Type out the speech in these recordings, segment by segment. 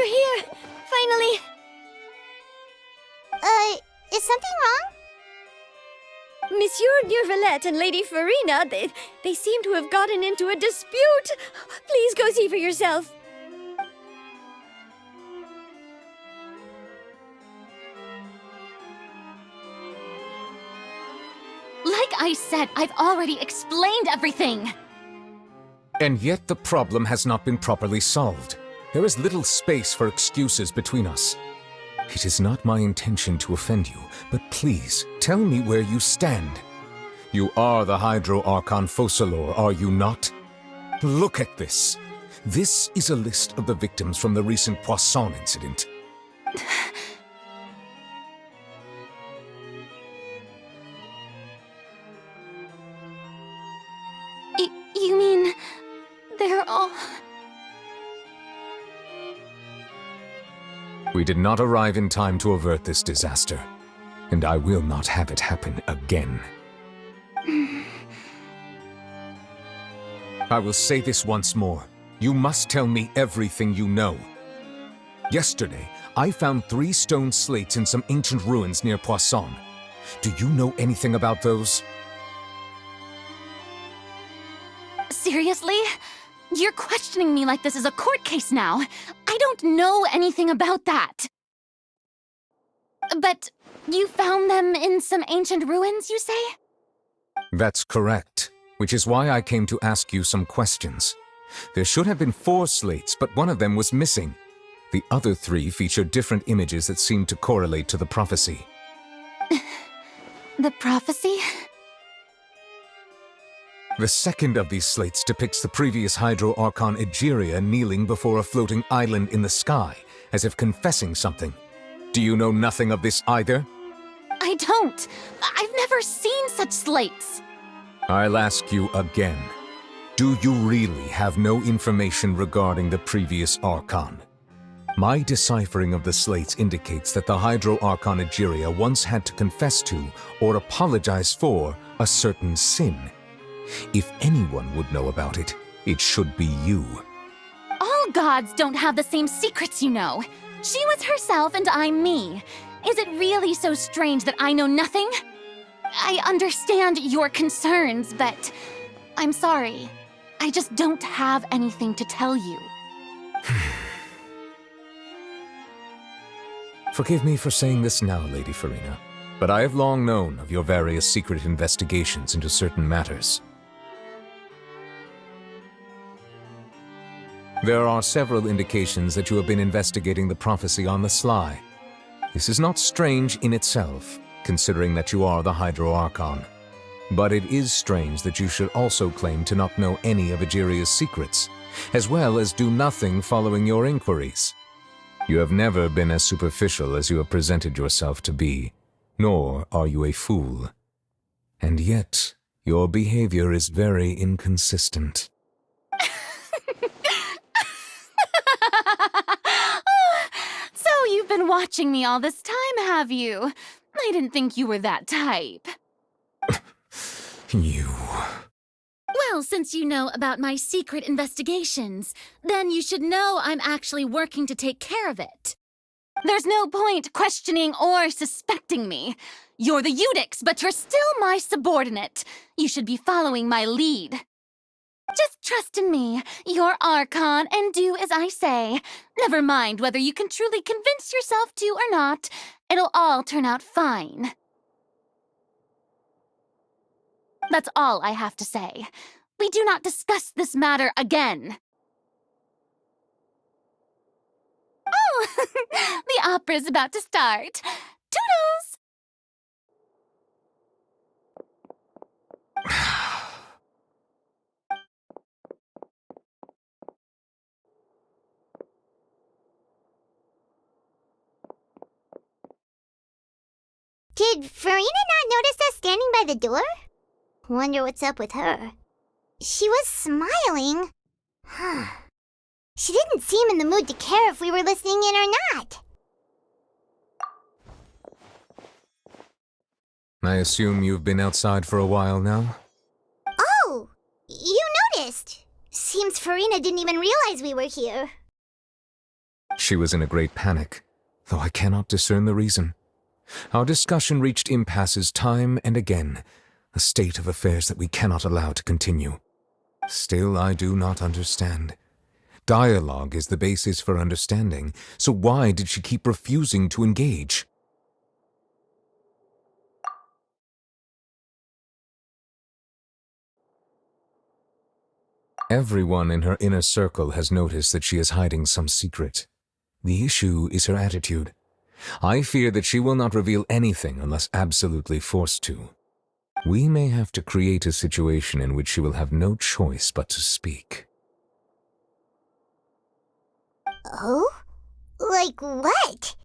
here! Finally! Is something wrong? Monsieur Neurvalette and Lady Farina, they seem to have gotten into a dispute. Please go see for yourself. Like I said, I've already explained everything. And yet the problem has not been properly solved. There is little space for excuses between us. It is not my intention to offend you, but please, tell me where you stand. You are the Hydro Archon Focalor, are you not? Look at this. This is a list of the victims from the recent Poisson incident. You mean... they're all... We did not arrive in time to avert this disaster, and I will not have it happen again. I will say this once more. You must tell me everything you know. Yesterday, I found 3 stone slates in some ancient ruins near Poisson. Do you know anything about those? Seriously? You're questioning me like this is a court case now. I don't know anything about that. But you found them in some ancient ruins, you say? That's correct, which is why I came to ask you some questions. There should have been 4 slates, but one of them was missing. The other 3 featured different images that seemed to correlate to the prophecy. The prophecy? The second of these slates depicts the previous Hydro Archon Egeria kneeling before a floating island in the sky, as if confessing something. Do you know nothing of this either? I don't. I've never seen such slates. I'll ask you again. Do you really have no information regarding the previous Archon? My deciphering of the slates indicates that the Hydro Archon Egeria once had to confess to, or apologize for, a certain sin. If anyone would know about it, it should be you. All gods don't have the same secrets, you know. She was herself and I'm me. Is it really so strange that I know nothing? I understand your concerns, but I'm sorry. I just don't have anything to tell you. Forgive me for saying this now, Lady Farina, but I have long known of your various secret investigations into certain matters. There are several indications that you have been investigating the prophecy on the sly. This is not strange in itself, considering that you are the Hydro Archon. But it is strange that you should also claim to not know any of Egeria's secrets, as well as do nothing following your inquiries. You have never been as superficial as you have presented yourself to be, nor are you a fool. And yet, your behavior is very inconsistent. So you've been watching me all this time, have you? I didn't think you were that type. You... Well, since you know about my secret investigations, then you should know I'm actually working to take care of it. There's no point questioning or suspecting me. You're the Eudix, but you're still my subordinate. You should be following my lead. Just trust in me, you're Archon, and do as I say. Never mind whether you can truly convince yourself to or not. It'll all turn out fine. That's all I have to say. We do not discuss this matter again. Oh, the opera's about to start. Toodles! Did Farina not notice us standing by the door? Wonder what's up with her. She was smiling. She didn't seem in the mood to care if we were listening in or not. I assume you've been outside for a while now? Oh, you noticed. Seems Farina didn't even realize we were here. She was in a great panic, though I cannot discern the reason. Our discussion reached impasses time and again, a state of affairs that we cannot allow to continue. Still, I do not understand. Dialogue is the basis for understanding, so why did she keep refusing to engage? Everyone in her inner circle has noticed that she is hiding some secret. The issue is her attitude. I fear that she will not reveal anything unless absolutely forced to. We may have to create a situation in which she will have no choice but to speak. Oh? Like what?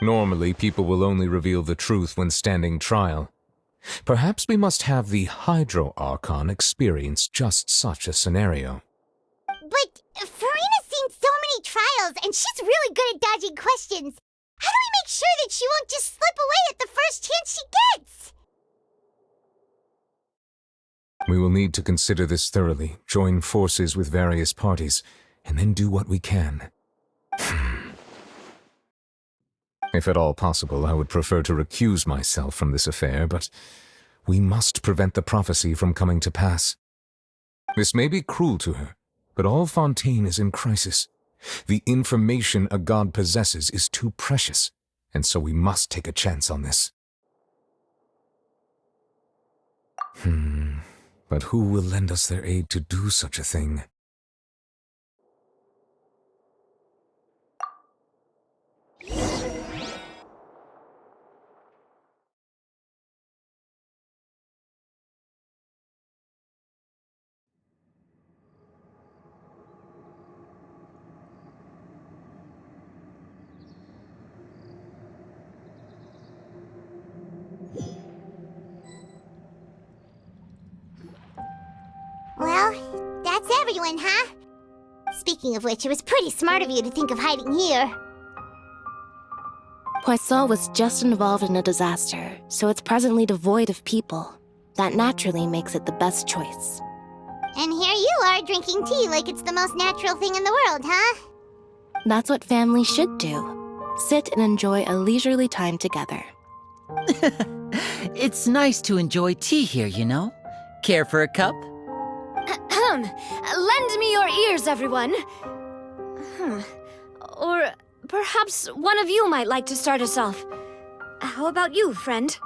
Normally, people will only reveal the truth when standing trial. Perhaps we must have the Hydro Archon experience just such a scenario. But Farina's seen so many trials, and she's really good at dodging questions. How do we make sure that she won't just slip away at the first chance she gets? We will need to consider this thoroughly, join forces with various parties, and then do what we can. If at all possible, I would prefer to recuse myself from this affair, but we must prevent the prophecy from coming to pass. This may be cruel to her, but all Fontaine is in crisis. The information a god possesses is too precious, and so we must take a chance on this. But who will lend us their aid to do such a thing? Well, that's everyone, huh? Speaking of which, it was pretty smart of you to think of hiding here. Poisson was just involved in a disaster, so it's presently devoid of people. That naturally makes it the best choice. And here you are drinking tea like it's the most natural thing in the world, huh? That's what families should do. Sit and enjoy a leisurely time together. It's nice to enjoy tea here, you know? Care for a cup? Lend me your ears, everyone. Or perhaps one of you might like to start us off. How about you, friend?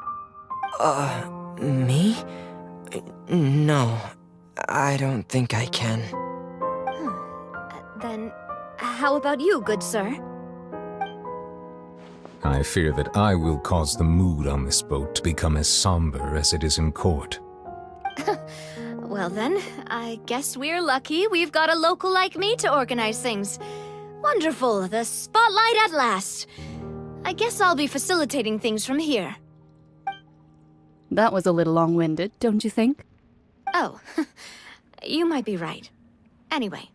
Me? No, I don't think I can. Then, how about you, good sir? I fear that I will cause the mood on this boat to become as somber as it is in court. Well then, I guess we're lucky we've got a local like me to organize things. Wonderful, the spotlight at last. I guess I'll be facilitating things from here. That was a little long-winded, don't you think? Oh, you might be right. Anyway,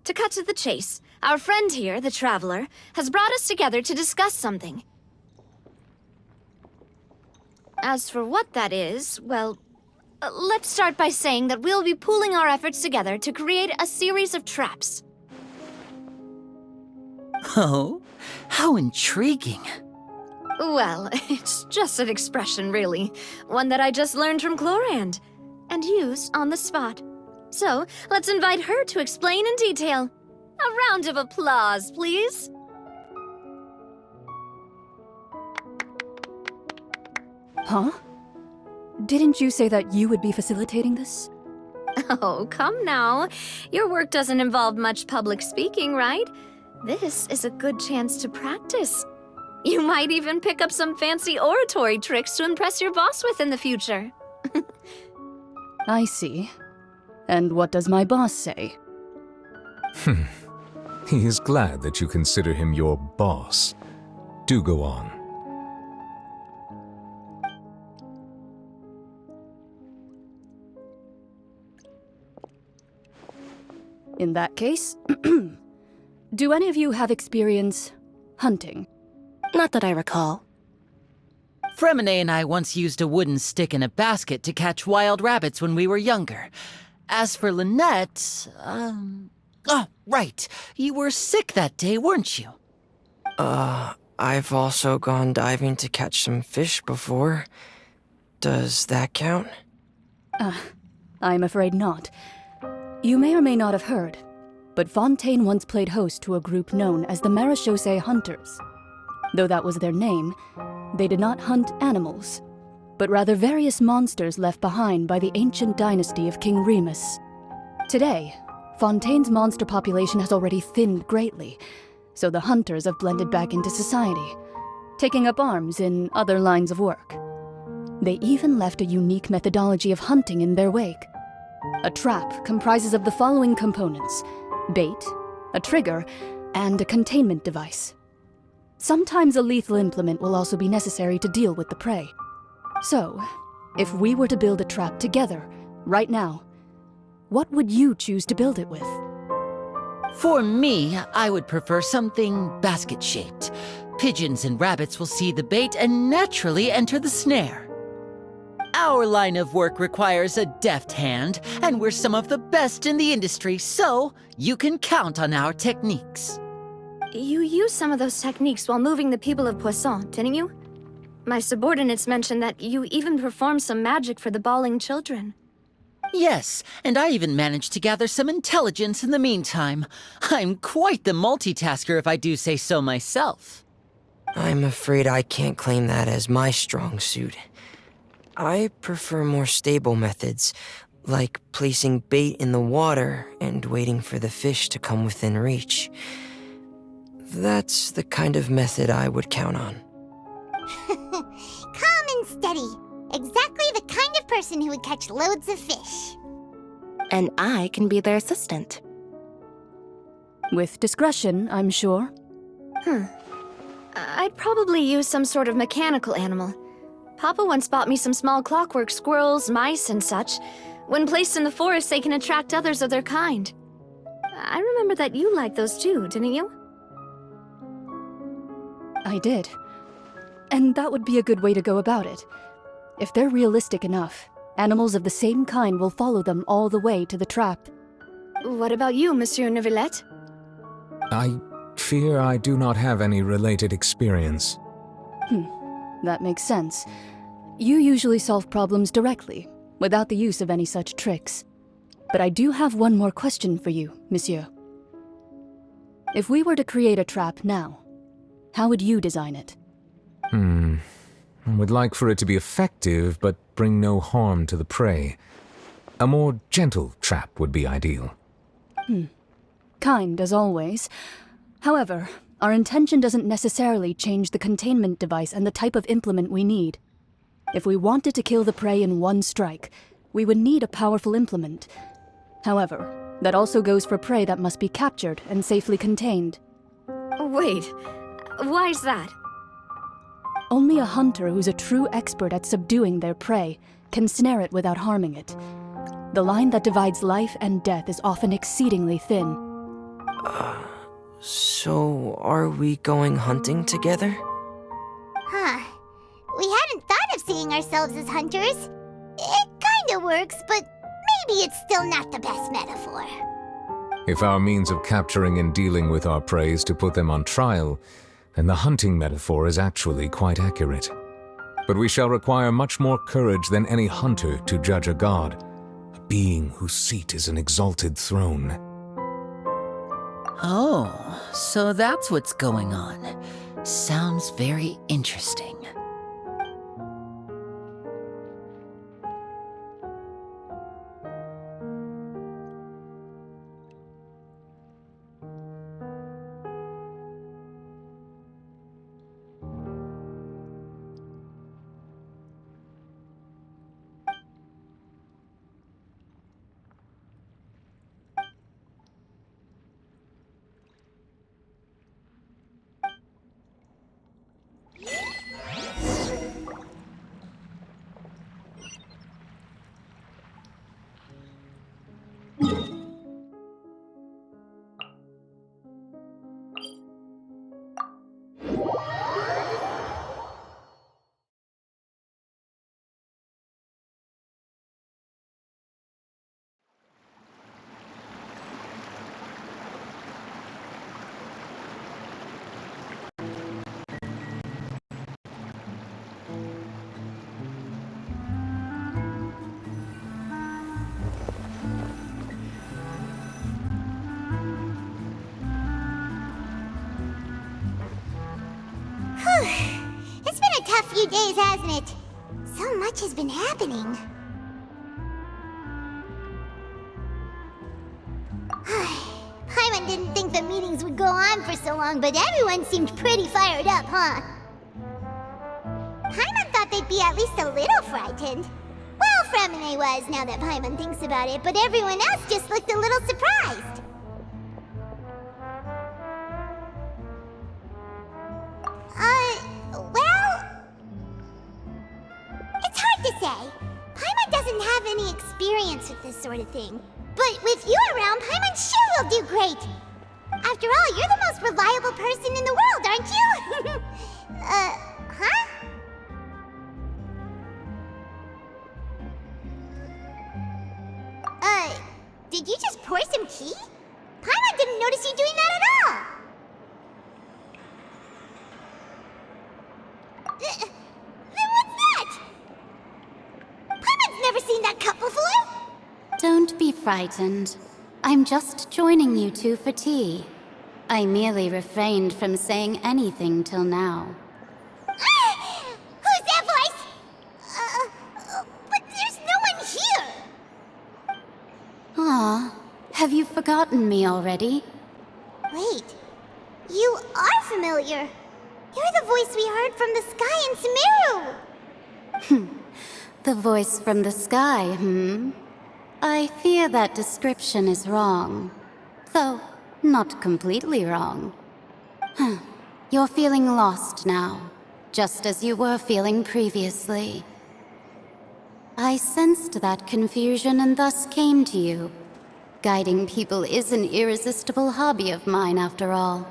to cut to the chase, our friend here, the Traveler, has brought us together to discuss something. As for what that is, well, let's start by saying that we'll be pooling our efforts together to create a series of traps. Oh, how intriguing. Well, it's just an expression, really. One that I just learned from Chlorand, and used on the spot. So, let's invite her to explain in detail. A round of applause, please. Huh? Didn't you say that you would be facilitating this? Oh, come now. Your work doesn't involve much public speaking, right? This is a good chance to practice. You might even pick up some fancy oratory tricks to impress your boss with in the future. I see. And what does my boss say? He is glad that you consider him your boss. Do go on. In that case, do any of you have experience hunting? Not that I recall. Fremine and I once used a wooden stick in a basket to catch wild rabbits when we were younger. As for Lynette, Oh, right. You were sick that day, weren't you? I've also gone diving to catch some fish before. Does that count? I'm afraid not. You may or may not have heard, but Fontaine once played host to a group known as the Marechaussee Hunters. Though that was their name, they did not hunt animals, but rather various monsters left behind by the ancient dynasty of King Remus. Today, Fontaine's monster population has already thinned greatly, so the hunters have blended back into society, taking up arms in other lines of work. They even left a unique methodology of hunting in their wake. A trap comprises of the following components: bait, a trigger, and a containment device. Sometimes a lethal implement will also be necessary to deal with the prey. So, if we were to build a trap together, right now, what would you choose to build it with? For me, I would prefer something basket-shaped. Pigeons and rabbits will see the bait and naturally enter the snare. Our line of work requires a deft hand, and we're some of the best in the industry, so you can count on our techniques. You used some of those techniques while moving the people of Poisson, didn't you? My subordinates mentioned that you even performed some magic for the bawling children. Yes, and I even managed to gather some intelligence in the meantime. I'm quite the multitasker if I do say so myself. I'm afraid I can't claim that as my strong suit. I prefer more stable methods, like placing bait in the water and waiting for the fish to come within reach. That's the kind of method I would count on. Calm and steady. Exactly the kind of person who would catch loads of fish. And I can be their assistant. With discretion, I'm sure. I'd probably use some sort of mechanical animal. Papa once bought me some small clockwork squirrels, mice, and such. When placed in the forest, they can attract others of their kind. I remember that you liked those too, didn't you? I did. And that would be a good way to go about it. If they're realistic enough, animals of the same kind will follow them all the way to the trap. What about you, Monsieur Neuvillette? I fear I do not have any related experience. That makes sense. You usually solve problems directly, without the use of any such tricks. But I do have one more question for you, Monsieur. If we were to create a trap now, how would you design it? I would like for it to be effective, but bring no harm to the prey. A more gentle trap would be ideal. Kind, as always. However, our intention doesn't necessarily change the containment device and the type of implement we need. If we wanted to kill the prey in one strike, we would need a powerful implement. However, that also goes for prey that must be captured and safely contained. Wait, why's that? Only a hunter who's a true expert at subduing their prey can snare it without harming it. The line that divides life and death is often exceedingly thin. So are we going hunting together? We hadn't thought of seeing ourselves as hunters. It kinda works, but maybe it's still not the best metaphor. If our means of capturing and dealing with our prey is to put them on trial, then the hunting metaphor is actually quite accurate. But we shall require much more courage than any hunter to judge a god, a being whose seat is an exalted throne. Oh, so that's what's going on. Sounds very interesting. few days, hasn't it? So much has been happening. Paimon didn't think the meetings would go on for so long, but everyone seemed pretty fired up, huh? Paimon thought they'd be at least a little frightened. Well, Fremine was, now that Paimon thinks about it, but everyone else just looked a little surprised. Well... It's hard to say. Paimon doesn't have any experience with this sort of thing. But with you around, Paimon sure will do great. After all, you're the most reliable person in the world, aren't you? Huh? Did you just pour some tea? Paimon didn't notice you doing that at all. Then what's that? Paimon's never seen that cup before. Don't be frightened. I'm just joining you two for tea. I merely refrained from saying anything till now. Who's that voice? But there's no one here. Ah, have you forgotten me already? Wait, you are familiar. You're the voice we heard from the sky in Sumeru. The voice from the sky, I fear that description is wrong. Though, not completely wrong. You're feeling lost now, just as you were feeling previously. I sensed that confusion and thus came to you. Guiding people is an irresistible hobby of mine, after all.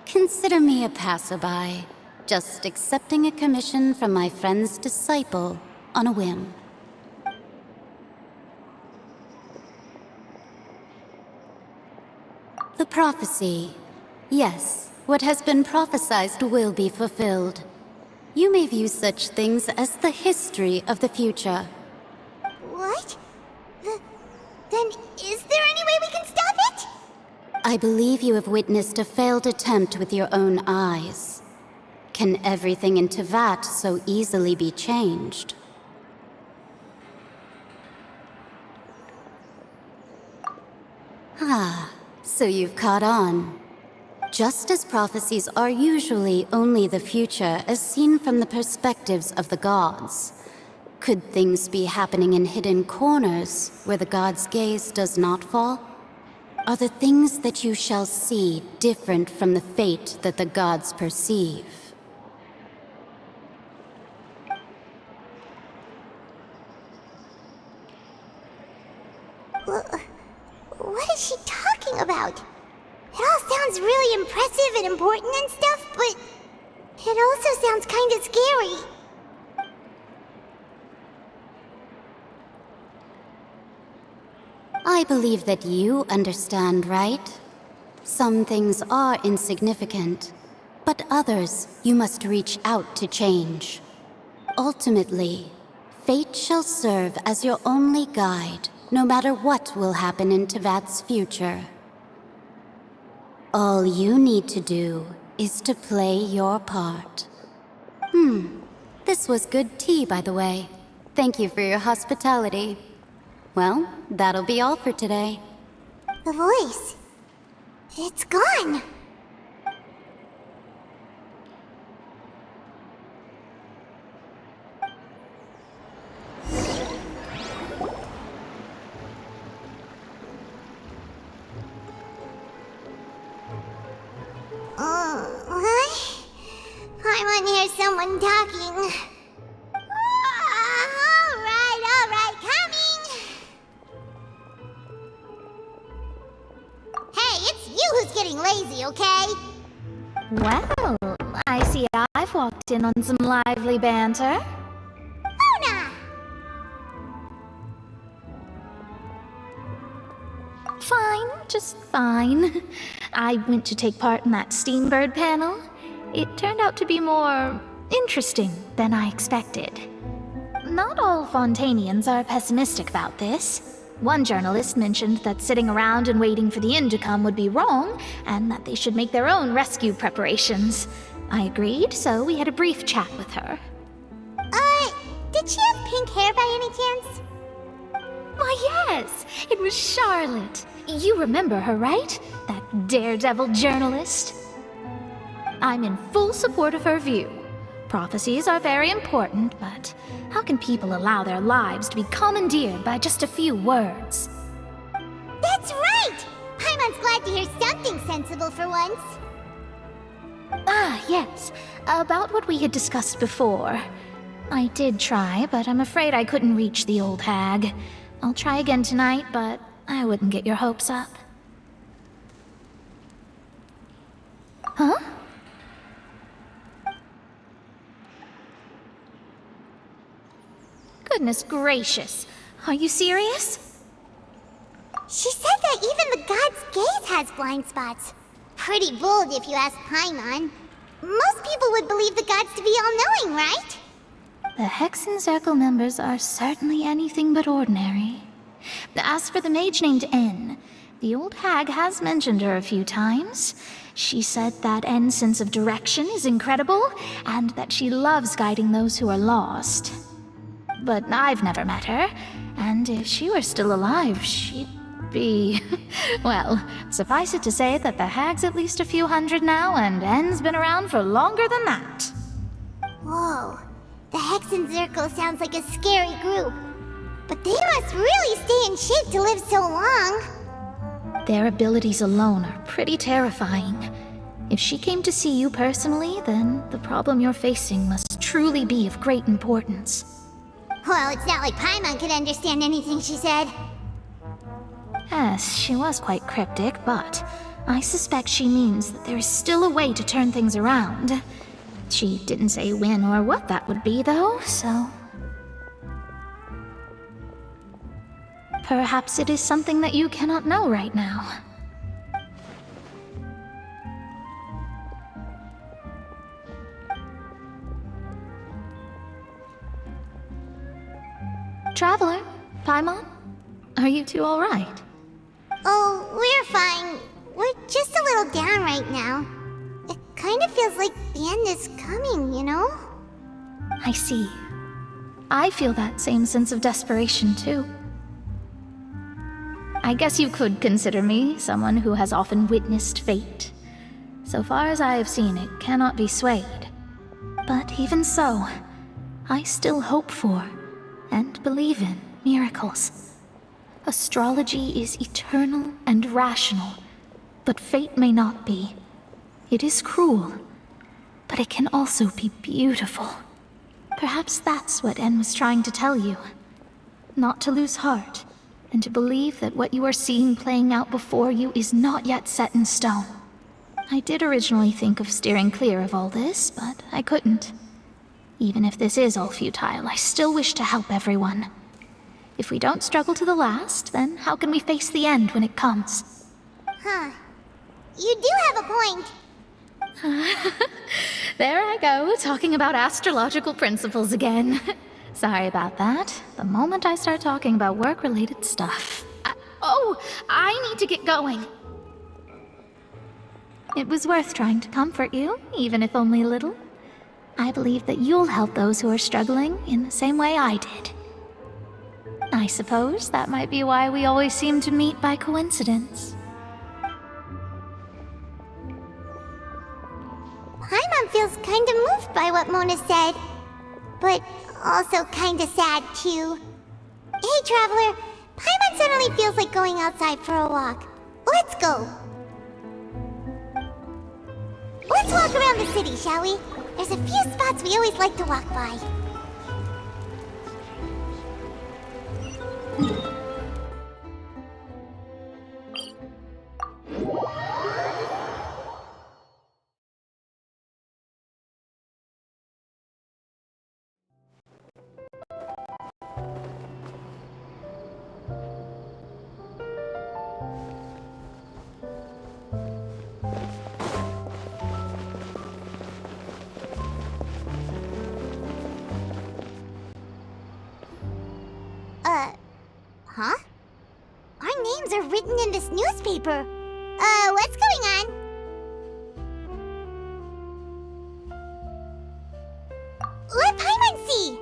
Consider me a passerby, just accepting a commission from my friend's disciple on a whim. The prophecy. Yes, what has been prophesied will be fulfilled. You may view such things as the history of the future. What? Then is there any way we can stop it? I believe you have witnessed a failed attempt with your own eyes. Can everything in Teyvat so easily be changed? Ah, so you've caught on. Just as prophecies are usually only the future as seen from the perspectives of the gods, could things be happening in hidden corners where the gods' gaze does not fall? Are the things that you shall see different from the fate that the gods perceive? What is she talking about? It all sounds really impressive and important and stuff, but it also sounds kind of scary. I believe that you understand, right? Some things are insignificant, but others you must reach out to change. Ultimately, fate shall serve as your only guide, no matter what will happen in Teyvat's future. All you need to do is to play your part. This was good tea, by the way. Thank you for your hospitality. Well, that'll be all for today. The voice. It's gone. What? I want to hear someone talking. All right, coming. Hey, it's you who's getting lazy, okay? Well, I see I've walked in on some lively banter. Luna! Fine, just fine. I went to take part in that Steambird panel. It turned out to be more interesting than I expected. Not all Fontanians are pessimistic about this. One journalist mentioned that sitting around and waiting for the end to come would be wrong, and that they should make their own rescue preparations. I agreed, so we had a brief chat with her. Did she have pink hair by any chance? Why, yes! It was Charlotte. You remember her, right? That daredevil journalist? I'm in full support of her view. Prophecies are very important, but how can people allow their lives to be commandeered by just a few words? That's right! Paimon's glad to hear something sensible for once. Ah, yes. About what we had discussed before. I did try, but I'm afraid I couldn't reach the old hag. I'll try again tonight, but I wouldn't get your hopes up. Huh? Goodness gracious. Are you serious? She said that even the god's gaze has blind spots. Pretty bold if you ask Paimon. Most people would believe the gods to be all-knowing, right? The Hexen Circle members are certainly anything but ordinary. As for the mage named N, the old hag has mentioned her a few times. She said that N's sense of direction is incredible, and that she loves guiding those who are lost. But I've never met her, and if she were still alive, she'd be... well, suffice it to say that the hag's at least a few hundred now, and N's been around for longer than that. Whoa. The Hexen Circle sounds like a scary group. But they must really stay in shape to live so long. Their abilities alone are pretty terrifying. If she came to see you personally, then the problem you're facing must truly be of great importance. Well, it's not like Paimon could understand anything she said. Yes, she was quite cryptic, but I suspect she means that there is still a way to turn things around. She didn't say when or what that would be, though, so... perhaps it is something that you cannot know right now. Traveler, Paimon, are you two all right? Oh, we're fine. We're just a little down right now. It kind of feels like the end is coming, you know? I see. I feel that same sense of desperation, too. I guess you could consider me someone who has often witnessed fate. So far as I have seen, it cannot be swayed. But even so, I still hope for, and believe in, miracles. Astrology is eternal and rational, but fate may not be. It is cruel, but it can also be beautiful. Perhaps that's what En was trying to tell you. Not to lose heart, and to believe that what you are seeing playing out before you is not yet set in stone. I did originally think of steering clear of all this, but I couldn't. Even if this is all futile, I still wish to help everyone. If we don't struggle to the last, then how can we face the end when it comes? Huh. You do have a point. There I go, talking about astrological principles again. Sorry about that. The moment I start talking about work-related stuff... I need to get going. It was worth trying to comfort you, even if only a little. I believe that you'll help those who are struggling in the same way I did. I suppose that might be why we always seem to meet by coincidence. Paimon feels kind of moved by what Mona said. But also kind of sad, too. Hey, Traveler. Paimon suddenly feels like going outside for a walk. Let's go. Let's walk around the city, shall we? There's a few spots we always like to walk by. Huh? things are written in this newspaper. What's going on? Let Paimon see!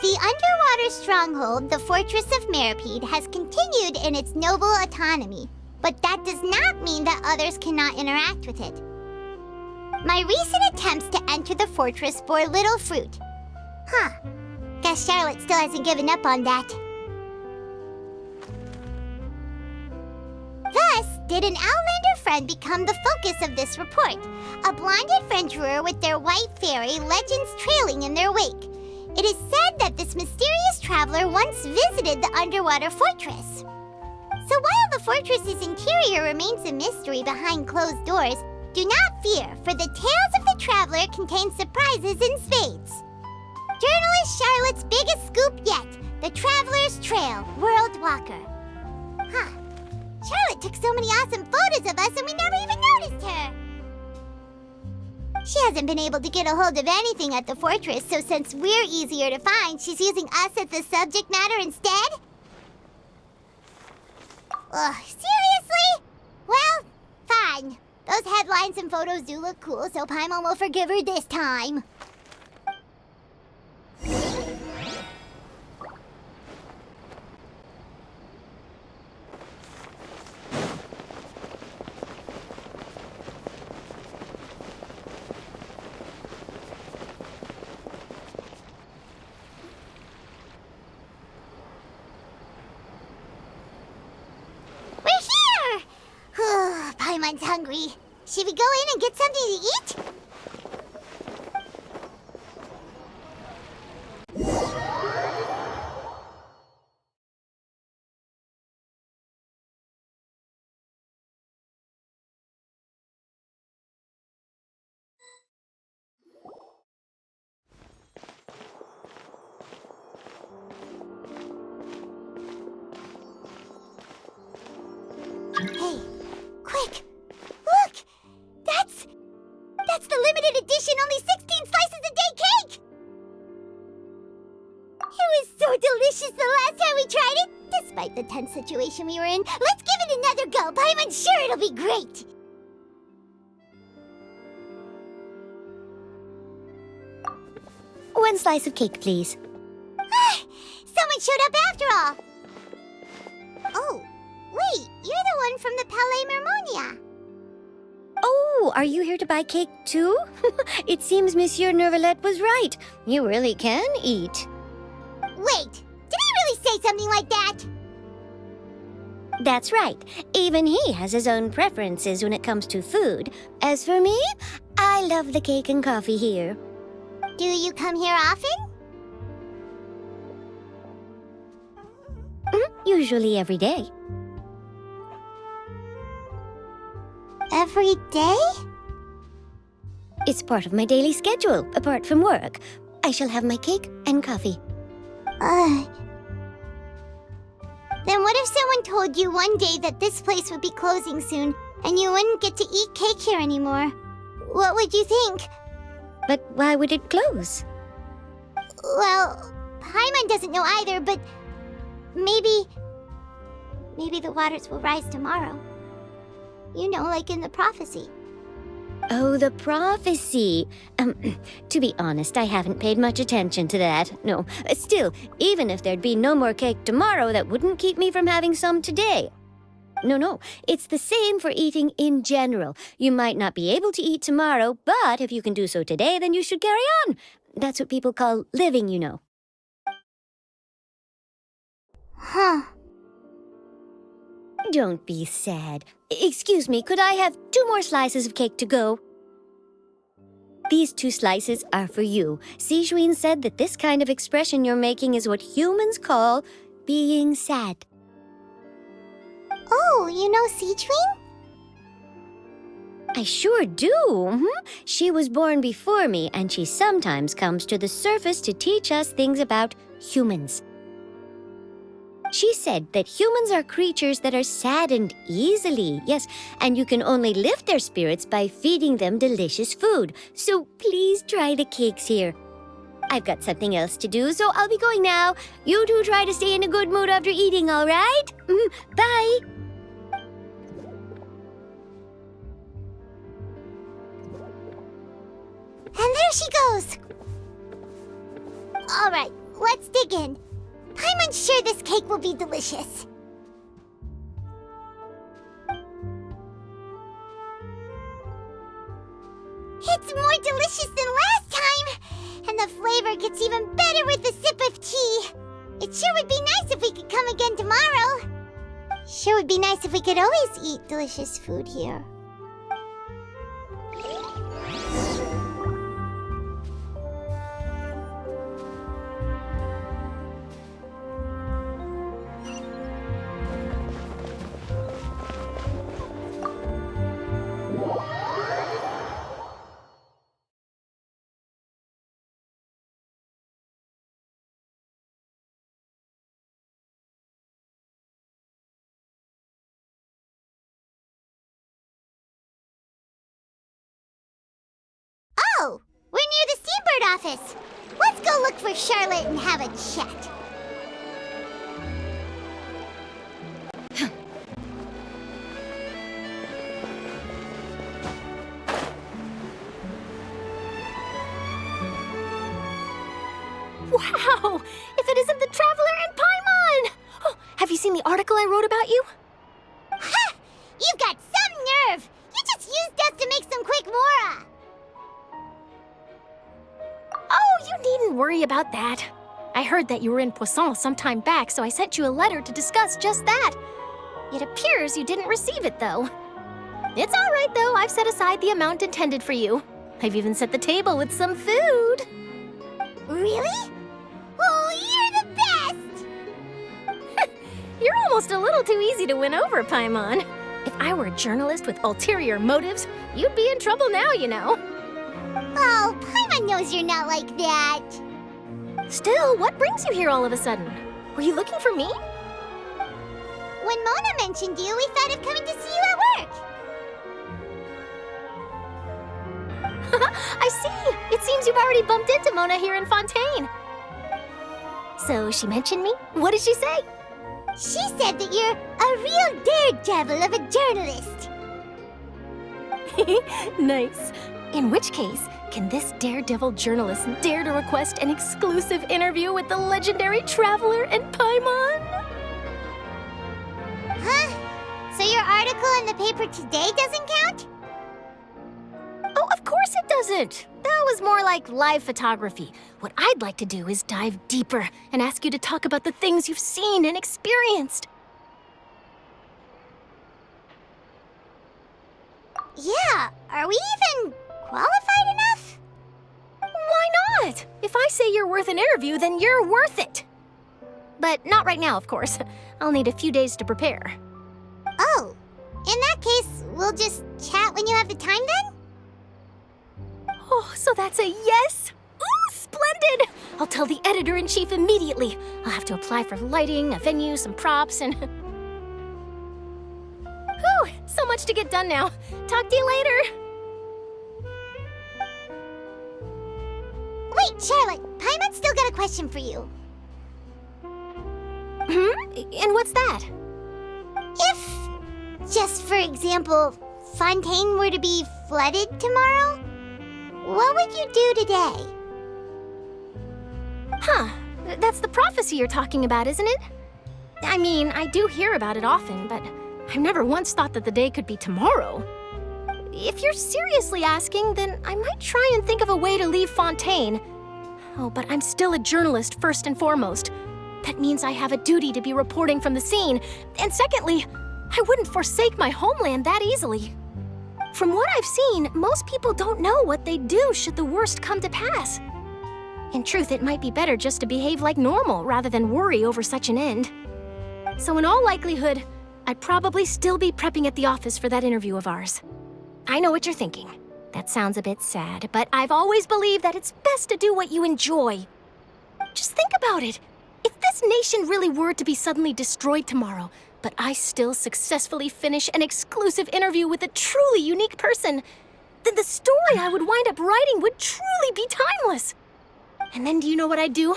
The underwater stronghold, the Fortress of Meripede, has continued in its noble autonomy, but that does not mean that others cannot interact with it. My recent attempts to enter the fortress bore little fruit. Huh. Guess Charlotte still hasn't given up on that. Thus, did an Outlander friend become the focus of this report, a blonde adventurer with their white fairy legends trailing in their wake. It is said that this mysterious traveler once visited the underwater fortress. So while the fortress's interior remains a mystery behind closed doors, do not fear, for the tales of the traveler contain surprises in spades. Journalist Charlotte's biggest scoop yet, the Traveler's Trail, World Walker. Huh. Charlotte took so many awesome photos of us and we never even noticed her. She hasn't been able to get a hold of anything at the fortress, so since we're easier to find, she's using us as the subject matter instead? Ugh, seriously? Well, fine. Those headlines and photos do look cool, so Paimon will forgive her this time. Paimon's hungry. Should we go in and get something to eat? Hey, quick! Look! That's the limited edition only 16 slices a day cake! It was so delicious the last time we tried it! Despite the tense situation we were in, let's give it another go! Paimon's sure it'll be great! One slice of cake, please. Someone showed up after all! Oh, wait, you're the one from the Palais Mermonia. Oh, are you here to buy cake too? It seems Monsieur Nervalet was right. You really can eat. Wait, did he really say something like that? That's right. Even he has his own preferences when it comes to food. As for me, I love the cake and coffee here. Do you come here often? Usually every day. Every day? It's part of my daily schedule, apart from work. I shall have my cake and coffee. Then what if someone told you one day that this place would be closing soon, and you wouldn't get to eat cake here anymore? What would you think? But why would it close? Well, Paimon doesn't know either, but maybe the waters will rise tomorrow. You know, like in the prophecy. Oh, the prophecy. To be honest, I haven't paid much attention to that. No, still, even if there'd be no more cake tomorrow, that wouldn't keep me from having some today. No, it's the same for eating in general. You might not be able to eat tomorrow, but if you can do so today, then you should carry on. That's what people call living, you know. Huh. Don't be sad. Excuse me, could I have 2 more slices of cake to go? These 2 slices are for you. Sijuin said that this kind of expression you're making is what humans call being sad. Oh, you know Sijuin? I sure do. She was born before me, and she sometimes comes to the surface to teach us things about humans. She said that humans are creatures that are saddened easily, yes, and you can only lift their spirits by feeding them delicious food. So please try the cakes here. I've got something else to do, so I'll be going now. You two try to stay in a good mood after eating, all right? Bye. And there she goes. All right, let's dig in. Paimon's sure this cake will be delicious. It's more delicious than last time, and the flavor gets even better with a sip of tea. It sure would be nice if we could come again tomorrow. Sure would be nice if we could always eat delicious food here. Oh, we're near the Steambird office. Let's go look for Charlotte and have a chat. Wow! If it isn't the Traveler and Paimon! Oh, have you seen the article I wrote about you? Ha! You've got some nerve! You just used us to make some quick mora! Oh, you needn't worry about that. I heard that you were in Poisson some time back, so I sent you a letter to discuss just that. It appears you didn't receive it, though. It's all right, though. I've set aside the amount intended for you. I've even set the table with some food. Really? Oh, you're the best! You're almost a little too easy to win over, Paimon. If I were a journalist with ulterior motives, you'd be in trouble now, you know. Oh, Paimon knows you're not like that. Still, what brings you here all of a sudden? Were you looking for me? When Mona mentioned you, we thought of coming to see you at work. I see! It seems you've already bumped into Mona here in Fontaine. So she mentioned me? What did she say? She said that you're a real daredevil of a journalist. Nice. In which case, can this daredevil journalist dare to request an exclusive interview with the legendary Traveler and Paimon? Huh? So your article in the paper today doesn't count? Oh, of course it doesn't. That was more like live photography. What I'd like to do is dive deeper and ask you to talk about the things you've seen and experienced. Yeah, are we even qualified enough? Why not? If I say you're worth an interview, then you're worth it. But not right now, of course. I'll need a few days to prepare. Oh, in that case, we'll just chat when you have the time then? Oh, so that's a yes? Ooh, splendid! I'll tell the editor-in-chief immediately. I'll have to apply for lighting, a venue, some props, and... Whew, so much to get done now. Talk to you later. Wait, Charlotte, Paimon's still got a question for you. And what's that? If, just for example, Fontaine were to be flooded tomorrow, what would you do today? Huh, that's the prophecy you're talking about, isn't it? I mean, I do hear about it often, but I've never once thought that the day could be tomorrow. If you're seriously asking, then I might try and think of a way to leave Fontaine. Oh, but I'm still a journalist first and foremost. That means I have a duty to be reporting from the scene. And secondly, I wouldn't forsake my homeland that easily. From what I've seen, most people don't know what they'd do should the worst come to pass. In truth, it might be better just to behave like normal rather than worry over such an end. So in all likelihood, I'd probably still be prepping at the office for that interview of ours. I know what you're thinking. That sounds a bit sad, but I've always believed that it's best to do what you enjoy. Just think about it. If this nation really were to be suddenly destroyed tomorrow, but I still successfully finish an exclusive interview with a truly unique person, then the story I would wind up writing would truly be timeless. And then do you know what I'd do?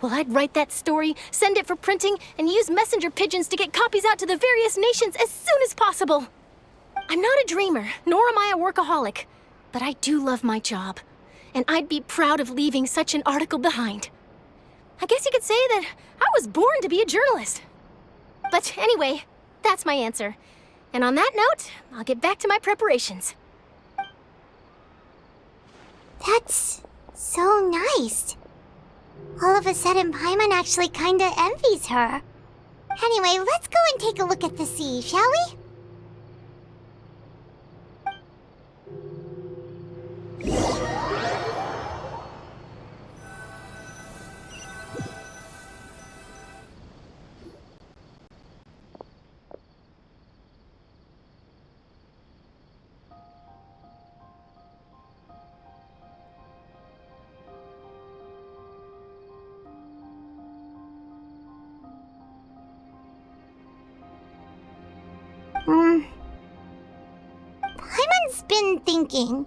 Well, I'd write that story, send it for printing, and use messenger pigeons to get copies out to the various nations as soon as possible. I'm not a dreamer, nor am I a workaholic, but I do love my job, and I'd be proud of leaving such an article behind. I guess you could say that I was born to be a journalist. But anyway, that's my answer. And on that note, I'll get back to my preparations. That's so nice. All of a sudden, Paimon actually kinda envies her. Anyway, let's go and take a look at the sea, shall we? Paimon's been thinking.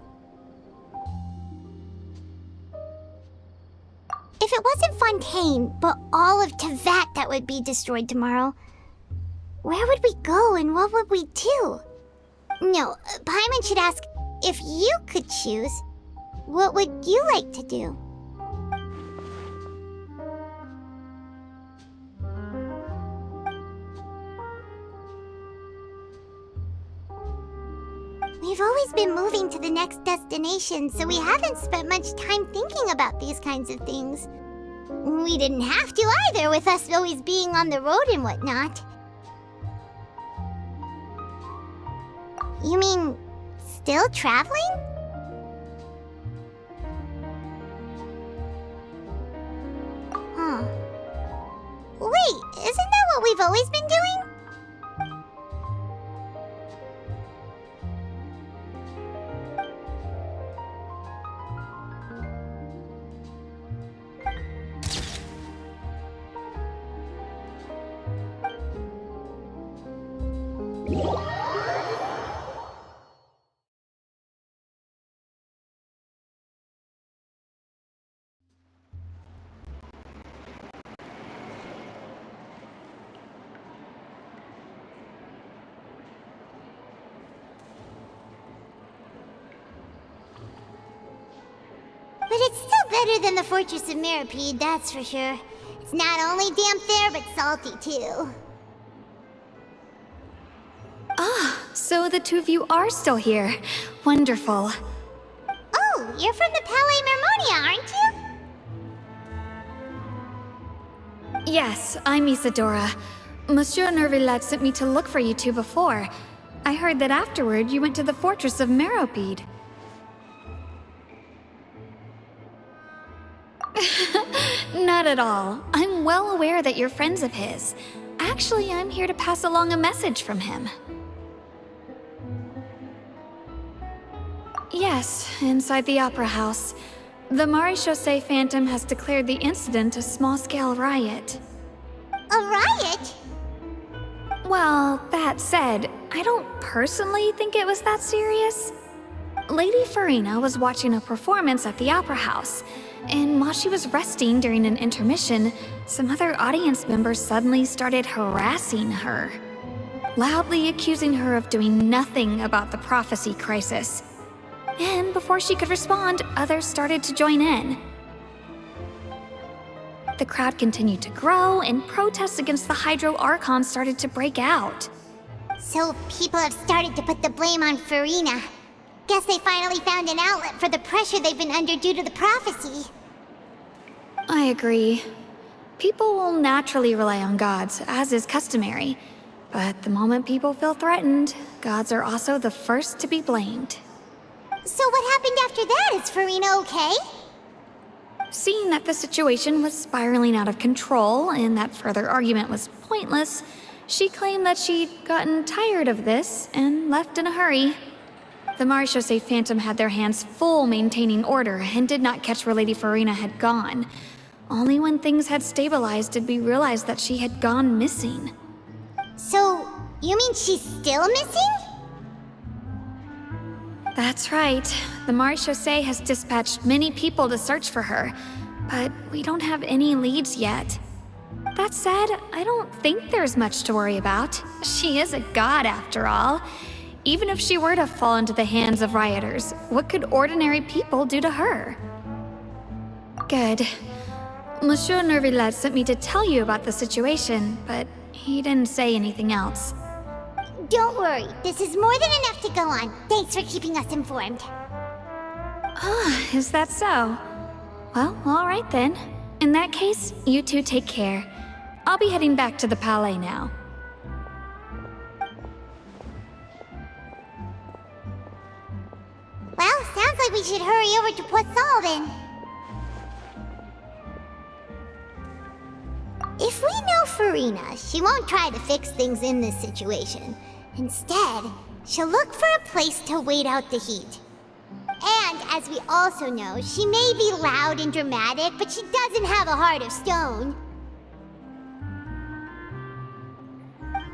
If it wasn't Fontaine, but all of Tevat that would be destroyed tomorrow, where would we go and what would we do? No, Paimon should ask, if you could choose, what would you like to do? We've always been moving to the next destination, so we haven't spent much time thinking about these kinds of things. We didn't have to either, with us always being on the road and whatnot. You mean, still traveling? Huh. Wait, isn't that what we've always been doing? But it's still better than the Fortress of Miropede, that's for sure. It's not only damp there, but salty too. So the two of you are still here. Wonderful. Oh, you're from the Palais Mermonia, aren't you? Yes, I'm Isadora. Monsieur Nervillet sent me to look for you two before. I heard that afterward you went to the Fortress of Miropede. Not at all. I'm well aware that you're friends of his. Actually, I'm here to pass along a message from him. Yes, inside the Opera House. The Maréchaussée Phantom has declared the incident a small-scale riot. A riot? Well, that said, I don't personally think it was that serious. Lady Farina was watching a performance at the Opera House, and while she was resting during an intermission, some other audience members suddenly started harassing her, loudly accusing her of doing nothing about the prophecy crisis. And before she could respond, others started to join in. The crowd continued to grow, and protests against the Hydro Archon started to break out. So people have started to put the blame on Farina. Guess they finally found an outlet for the pressure they've been under due to the prophecy. I agree. People will naturally rely on gods, as is customary. But the moment people feel threatened, gods are also the first to be blamed. So what happened after that? Is Farina okay? Seeing that the situation was spiraling out of control and that further argument was pointless, she claimed that she'd gotten tired of this and left in a hurry. The Maréchaussée Phantom had their hands full maintaining order and did not catch where Lady Farina had gone. Only when things had stabilized did we realize that she had gone missing. So, you mean she's still missing? That's right. The Maréchaussée has dispatched many people to search for her, but we don't have any leads yet. That said, I don't think there's much to worry about. She is a god after all. Even if she were to fall into the hands of rioters, what could ordinary people do to her? Good. Monsieur Nervillet sent me to tell you about the situation, but he didn't say anything else. Don't worry, this is more than enough to go on. Thanks for keeping us informed. Ah, is that so? Well, all right then. In that case, you two take care. I'll be heading back to the Palais now. Well, sounds like we should hurry over to Poisson then. If we know Farina, she won't try to fix things in this situation. Instead, she'll look for a place to wait out the heat. And, as we also know, she may be loud and dramatic, but she doesn't have a heart of stone.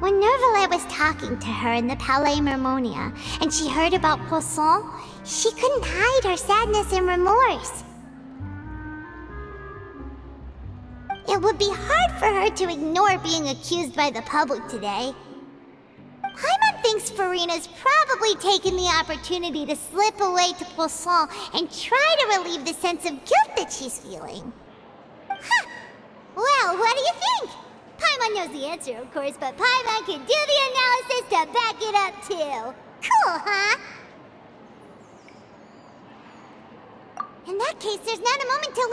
When Nervillet was talking to her in the Palais Mermonia, and she heard about Poisson, she couldn't hide her sadness and remorse. It would be hard for her to ignore being accused by the public today. Paimon thinks Farina's probably taken the opportunity to slip away to Poisson and try to relieve the sense of guilt that she's feeling. Huh! Well, what do you think? Paimon knows the answer, of course, but Paimon can do the analysis to back it up, too. Cool, huh? In that case, there's not a moment to